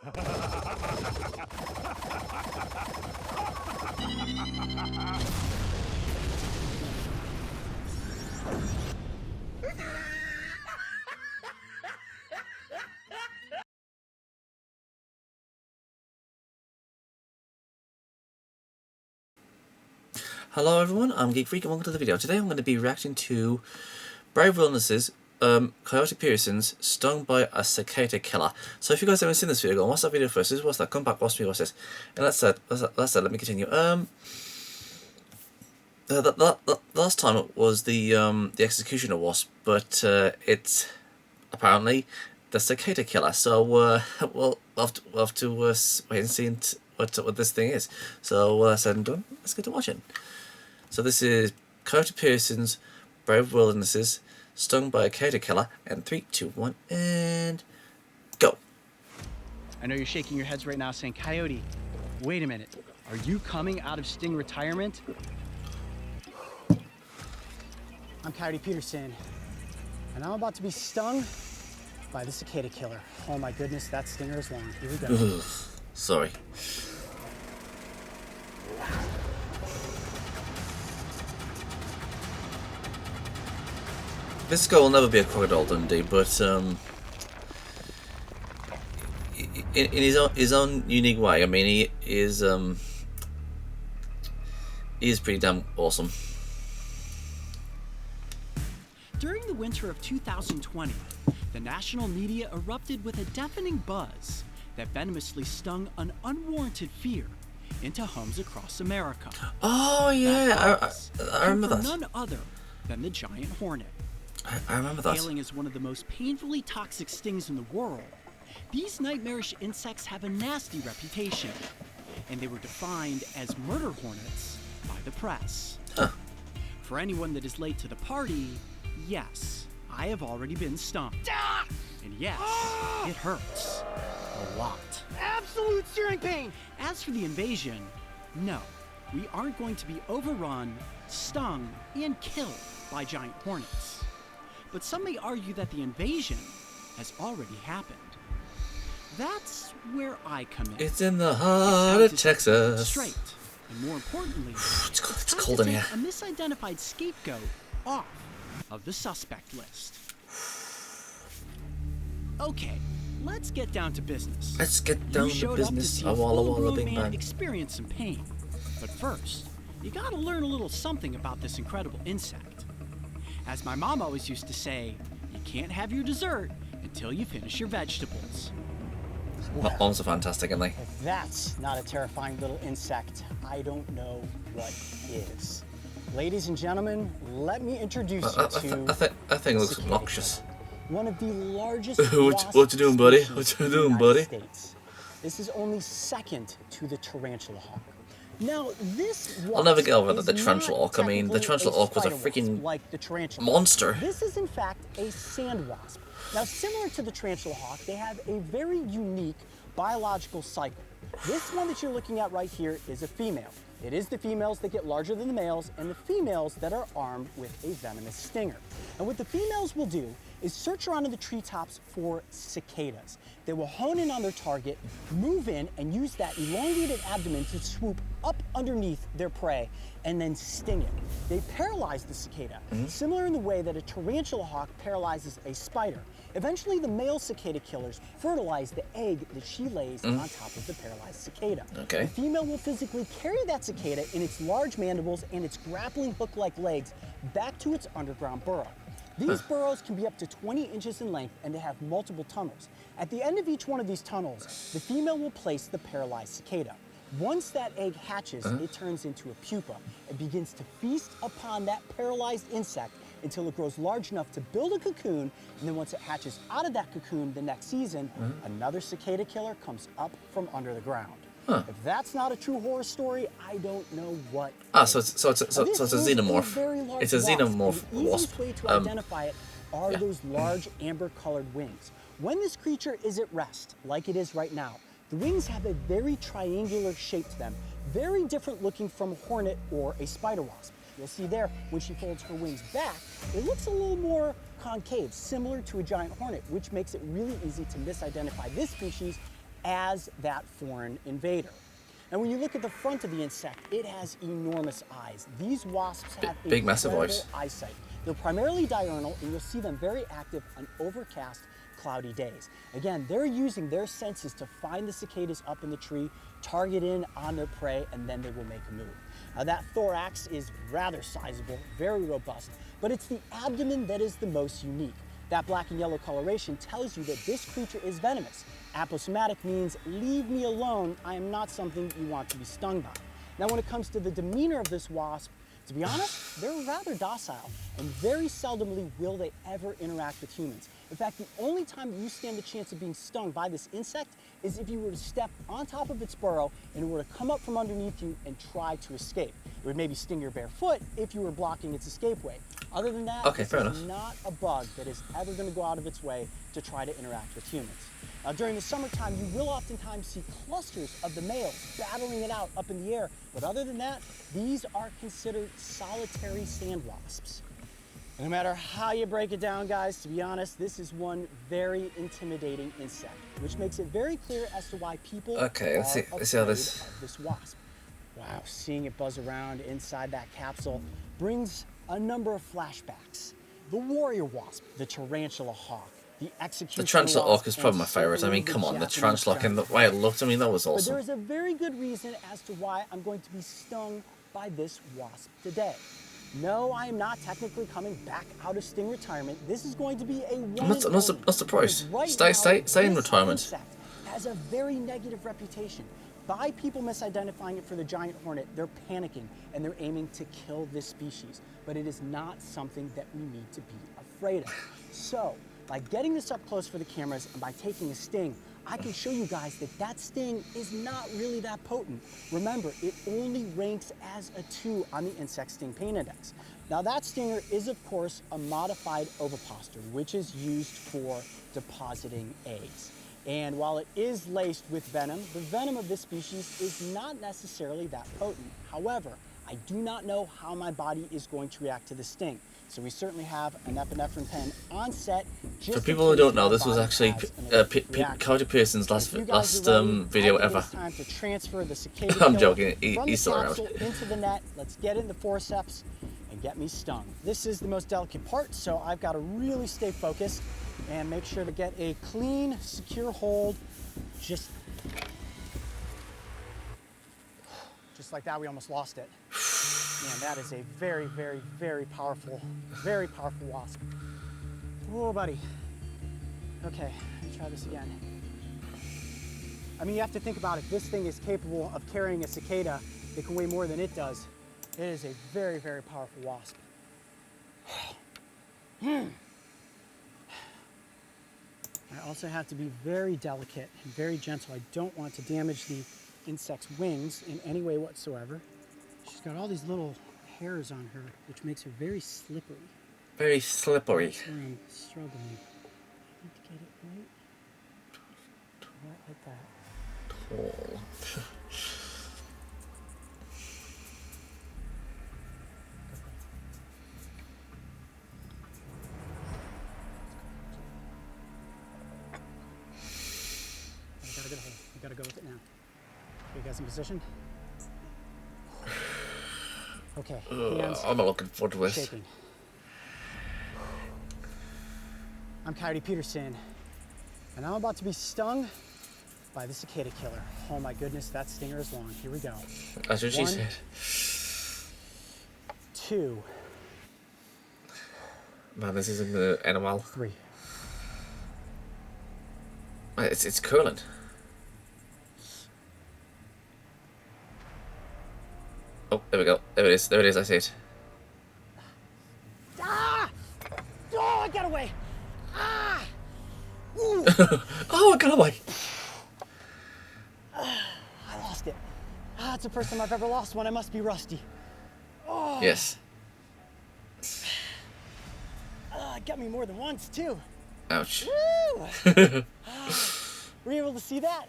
Hello everyone, I'm Geek Freak and welcome to the video. Today I'm going to be reacting to Brave Wilderness's Coyote Pearson's Stung by a Cicada Killer. So if you guys haven't seen this video, go and watch that video first. What's that? Come back, watch me, watch this. And that's it. Let me continue. Last time it was the Executioner Wasp, but it's apparently the Cicada Killer. So we'll have to wait and see what this thing is. So said and done, let's get to watching. So this is Coyote Pearson's Brave Wilderness's Stung by a Cicada Killer. And 3, 2, 1, and go. I know you're shaking your heads right now saying, Coyote, wait a minute. Are you coming out of Sting retirement? I'm Coyote Peterson, and I'm about to be stung by the Cicada Killer. Oh my goodness, that stinger is long. Here we go. Sorry. This guy will never be a Crocodile Dundee, but in his own unique way. I mean, he is pretty damn awesome. During the winter of 2020, the national media erupted with a deafening buzz that venomously stung an unwarranted fear into homes across America. Oh yeah, I remember that. None other than the giant hornet. I remember that. Hailing as one of the most painfully toxic stings in the world, these nightmarish insects have a nasty reputation, and they were defined as murder hornets by the press. Huh. For anyone that is late to the party, yes, I have already been stung. And yes, it hurts. A lot. Absolute searing pain! As for the invasion, no, we aren't going to be overrun, stung, and killed by giant hornets. But some may argue that the invasion has already happened. That's where I come in. It's in the heart of Texas. Straight, and more importantly, it's cold in here. A misidentified scapegoat off of the suspect list. Okay, let's get down to business. Let's get down to business. A Walla Bing Bang. Experience some pain. But first, you gotta learn a little something about this incredible insect. As my mom always used to say, you can't have your dessert until you finish your vegetables. Well, moms are fantastic, aren't they? If that's not a terrifying little insect, I don't know what is. Ladies and gentlemen, let me introduce you to... I think it looks obnoxious. One of the largest What you doing, buddy? What you doing, buddy? States. This is only second to the tarantula hawk. Now, this I'll never get over the tarantula hawk. I mean, the tarantula hawk was a freaking monster. This is in fact a sand wasp. Now, similar to the tarantula hawk, they have a very unique biological cycle. This one that you're looking at right here is a female. It is the females that get larger than the males, and the females that are armed with a venomous stinger. And what the females will do is search around in the treetops for cicadas. They will hone in on their target, move in, and use that elongated abdomen to swoop up underneath their prey and then sting it. They paralyze the cicada, similar in the way that a tarantula hawk paralyzes a spider. Eventually, the male cicada killers fertilize the egg that she lays on top of the paralyzed cicada. Okay. The female will physically carry that cicada in its large mandibles and its grappling hook-like legs back to its underground burrow. These burrows can be up to 20 inches in length, and they have multiple tunnels. At the end of each one of these tunnels, the female will place the paralyzed cicada. Once that egg hatches, it turns into a pupa and begins to feast upon that paralyzed insect until it grows large enough to build a cocoon, and then once it hatches out of that cocoon the next season, another cicada killer comes up from under the ground. If that's not a true horror story, I don't know what. So it's a xenomorph. It's a xenomorph wasp. The easiest way to identify it are those large amber-colored wings. When this creature is at rest, like it is right now, the wings have a very triangular shape to them, very different looking from a hornet or a spider wasp. You'll see there, when she folds her wings back, it looks a little more concave, similar to a giant hornet, which makes it really easy to misidentify this species as that foreign invader. And when you look at the front of the insect, it has enormous eyes. These wasps have big massive incredible eyes. eyesight. They're primarily diurnal, and you'll see them very active on overcast, cloudy days. Again, they're using their senses to find the cicadas up in the tree, target in on their prey, and then they will make a move. That thorax is rather sizable, very robust, but it's the abdomen that is the most unique. That black and yellow coloration tells you that this creature is venomous. Aposematic means leave me alone, I am not something you want to be stung by. Now when it comes to the demeanor of this wasp, to be honest, they're rather docile, and very seldomly will they ever interact with humans. In fact, the only time you stand a chance of being stung by this insect is if you were to step on top of its burrow and it were to come up from underneath you and try to escape. It would maybe sting your bare foot if you were blocking its escape way. Other than that, Okay, this fair is enough. not a bug that is ever going to go out of its way to try to interact with humans. During the summertime, you will oftentimes see clusters of the males battling it out up in the air, but other than that, these are considered solitary sand wasps. And no matter how you break it down, guys, to be honest, this is one very intimidating insect, which makes it very clear as to why people Okay, let's see how afraid this. of this wasp. Wow, seeing it buzz around inside that capsule brings a number of flashbacks. The warrior wasp, the tarantula hawk, the executioner The tarantula wasp, hawk is probably my and favourite. I certainly mean, come on, the Japanese tarantula and the giant way it looked, I mean, that was but there awesome. is a very good reason as to why I'm going to be stung by this wasp today. No, I am not technically coming back out of sting retirement. This is going to be a one not and surprised. only, because Stay- now, stay in this retirement. insect has a very negative reputation. By people misidentifying it for the giant hornet, they're panicking and they're aiming to kill this species. But it is not something that we need to be afraid of. So, by getting this up close for the cameras and by taking a sting, I can show you guys that that sting is not really that potent. Remember, it only ranks as a 2 on the insect sting pain index. Now that stinger is of course a modified ovipositor, which is used for depositing eggs. And while it is laced with venom, the venom of this species is not necessarily that potent. However, I do not know how my body is going to react to the sting. So we certainly have an epinephrine pen on set. For people who don't know, this was actually Cody Pearson's last video ever. It's time to transfer the cicada I'm killer joking, from he's the still around. capsule into the net. Let's get in the forceps and get me stung. This is the most delicate part, so I've got to really stay focused and make sure to get a clean, secure hold. Just like that, we almost lost it. Man, that is a very, very, very powerful wasp. Whoa, buddy. Okay, let me try this again. I mean, you have to think about it. This thing is capable of carrying a cicada that can weigh more than it does. It is a very, very powerful wasp. I also have to be very delicate and very gentle. I don't want to damage the insect's wings in any way whatsoever. She's got all these little hairs on her, which makes her very slippery. Very slippery. That's where I'm struggling. I need to get it right like that. Tall. I got a good hold. We gotta go with it now. You guys in position? Okay, hands I'm not looking forward to this. shaking. I'm Coyote Peterson, and I'm about to be stung by the cicada killer. Oh my goodness, that stinger is long. Here we go. That's what she 1, said. 2, Man, this isn't the animal. 3. It's curling. Oh, there we go. There it is. There it is. I see it. Ah! Oh, I got away! Ah! Ooh! Oh, I got away. I lost it. Ah, it's the first time I've ever lost one. I must be rusty. Oh! Yes. It got me more than once, too. Ouch. Woo! Were you able to see that?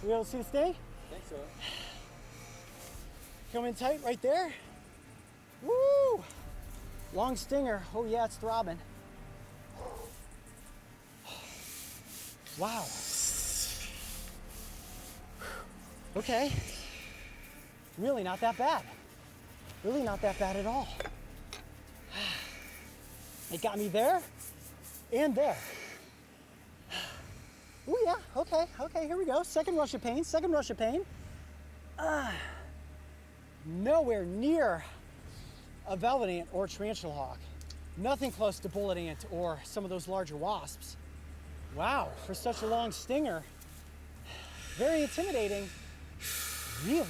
Were you able to see the sting? I think so. Come in tight right there. Woo! Long stinger. Oh yeah, it's throbbing. Wow. Okay. Really not that bad. Really not that bad at all. It got me there and there. Oh yeah, okay, here we go. Second rush of pain, second rush of pain. Nowhere near a velvet ant or tarantula hawk. Nothing close to bullet ant or some of those larger wasps. Wow, for such a long stinger, very intimidating. Really?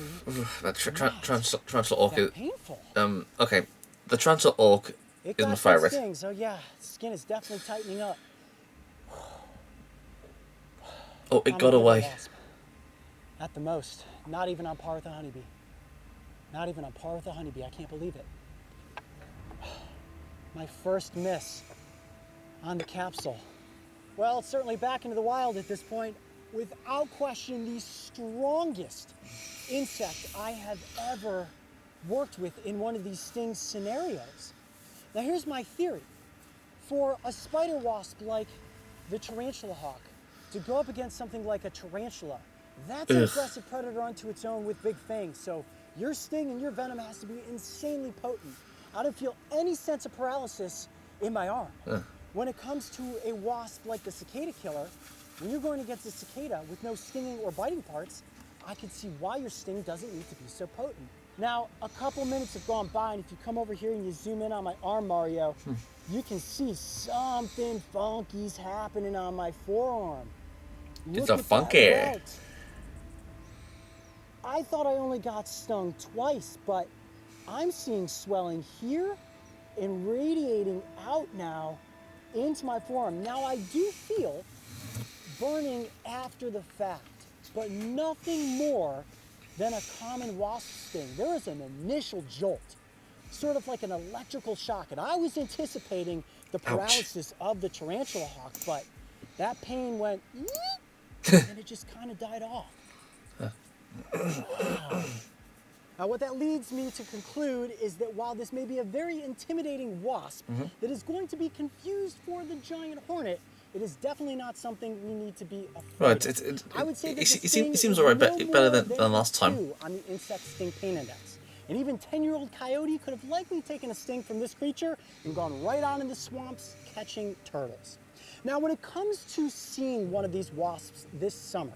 That tarantula orc is painful. Okay, the tarantula orc is my favorite. Stings. Oh yeah, skin is definitely tightening up. Oh, it got away. At the most, not even on par with a honeybee. Not even on par with a honeybee. I can't believe it. My first miss on the capsule. Well, it's certainly back into the wild at this point. Without question, the strongest insect I have ever worked with in one of these sting scenarios. Now here's my theory. For a spider wasp like the tarantula hawk to go up against something like a tarantula, that's an aggressive predator unto its own with big fangs. So your sting and your venom has to be insanely potent. I don't feel any sense of paralysis in my arm. When it comes to a wasp like the cicada killer, when you're going against a cicada with no stinging or biting parts, I can see why your sting doesn't need to be so potent. Now, a couple minutes have gone by, and if you come over here and you zoom in on my arm, Mario, you can see something funky's happening on my forearm. It's a funky. I thought I only got stung twice, but I'm seeing swelling here and radiating out now into my forearm. Now I do feel burning after the fact, but nothing more than a common wasp sting. There is an initial jolt, sort of like an electrical shock, and I was anticipating the paralysis of the tarantula hawk, but that pain went and it just kind of died off. Wow. Now what that leads me to conclude is that while this may be a very intimidating wasp that is going to be confused for the giant hornet, it is definitely not something we need to be afraid of. I would say that it seems alright, better than last time. On the insect sting pain index. An even 10-year-old coyote could have likely taken a sting from this creature and gone right on in the swamps catching turtles. Now when it comes to seeing one of these wasps this summer,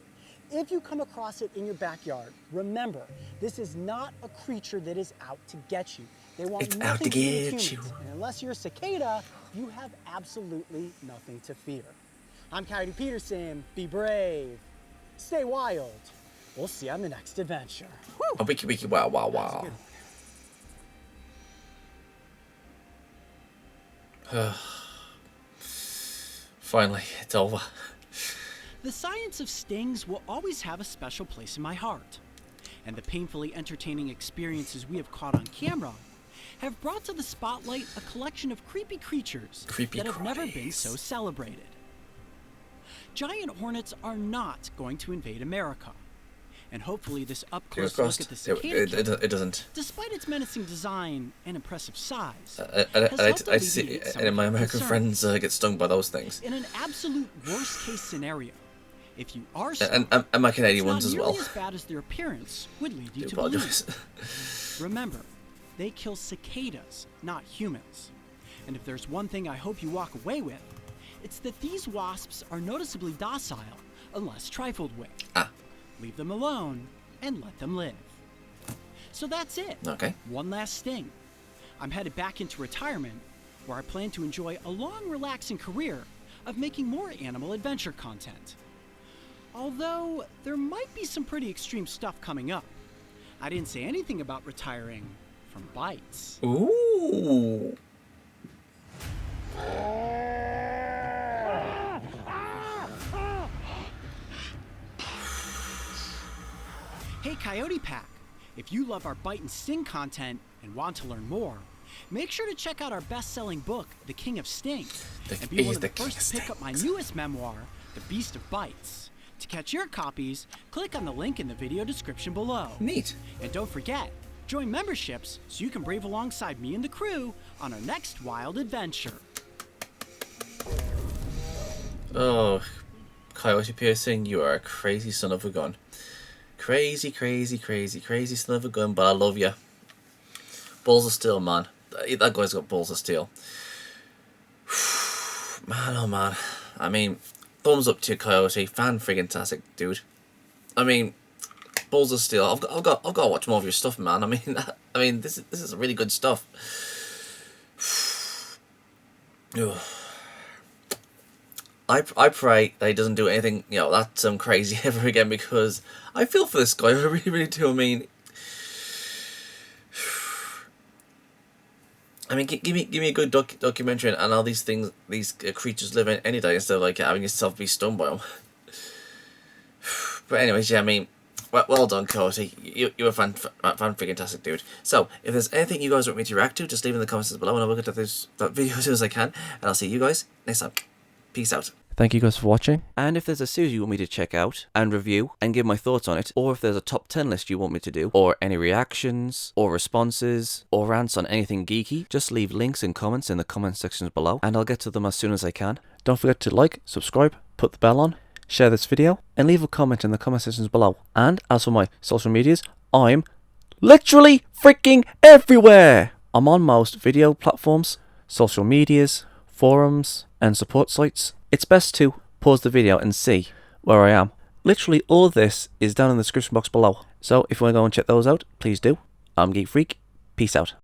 if you come across it in your backyard, remember, this is not a creature that is out to get you. They want nothing to do with humans. And unless you're a cicada, you have absolutely nothing to fear. I'm Coyote Peterson. Be brave. Stay wild. We'll see you on the next adventure. A wiki wiki wow wow wow. Finally, it's over. The science of stings will always have a special place in my heart. And the painfully entertaining experiences we have caught on camera have brought to the spotlight a collection of creepy creatures that have never been so celebrated. Giant hornets are not going to invade America. And hopefully this up-close look at the cicada it doesn't. Despite its menacing design and impressive size, I see any of my American friends get stung by those things. In an absolute worst-case scenario, if you are stung, and my Canadian ones as well. It's not nearly as bad as their appearance would lead you to believe. Remember, they kill cicadas, not humans. And if there's one thing I hope you walk away with, it's that these wasps are noticeably docile unless trifled with. Leave them alone and let them live. So that's it. Okay. One last sting. I'm headed back into retirement, where I plan to enjoy a long, relaxing career of making more animal adventure content. Although, there might be some pretty extreme stuff coming up. I didn't say anything about retiring from bites. Ooh. Hey Coyote Pack, if you love our bite and sting content and want to learn more, make sure to check out our best-selling book, The King of Sting, and be one of the first to pick up my newest memoir, The Beast of Bites. To catch your copies, click on the link in the video description below. Neat. And don't forget, join memberships so you can brave alongside me and the crew on our next wild adventure. Oh, Coyote Piercing, you are a crazy son of a gun. crazy, crazy, crazy, crazy son of a gun, but I love you. Balls of steel, man. That guy's got balls of steel. Man, oh man. I mean, thumbs up to you, Coyote. Fan-friggin-tastic, dude. I mean, balls of steel. I've got to watch more of your stuff, man. I mean, this is really good stuff. I pray that he doesn't do anything, you know, that crazy ever again, because I feel for this guy. I really, really do. I mean, give me a good documentary and all these things, these creatures live in any day, instead of like having yourself be stung by them. But anyways, yeah, I mean, well done, Coyote. You're a fan-freaking-tastic dude. So, if there's anything you guys want me to react to, just leave in the comments below, and I'll look at that video as soon as I can. And I'll see you guys next time. Peace out. Thank you guys for watching. And if there's a series you want me to check out and review and give my thoughts on it, or if there's a top 10 list you want me to do, or any reactions, or responses, or rants on anything geeky, just leave links and comments in the comment sections below, and I'll get to them as soon as I can. Don't forget to like, subscribe, put the bell on, share this video, and leave a comment in the comment sections below. And as for my social medias, I'm literally freaking everywhere! I'm on most video platforms, social medias, forums, and support sites. It's best to pause the video and see where I am. Literally all of this is down in the description box below. So if you want to go and check those out, please do. I'm Geek Freak. Peace out.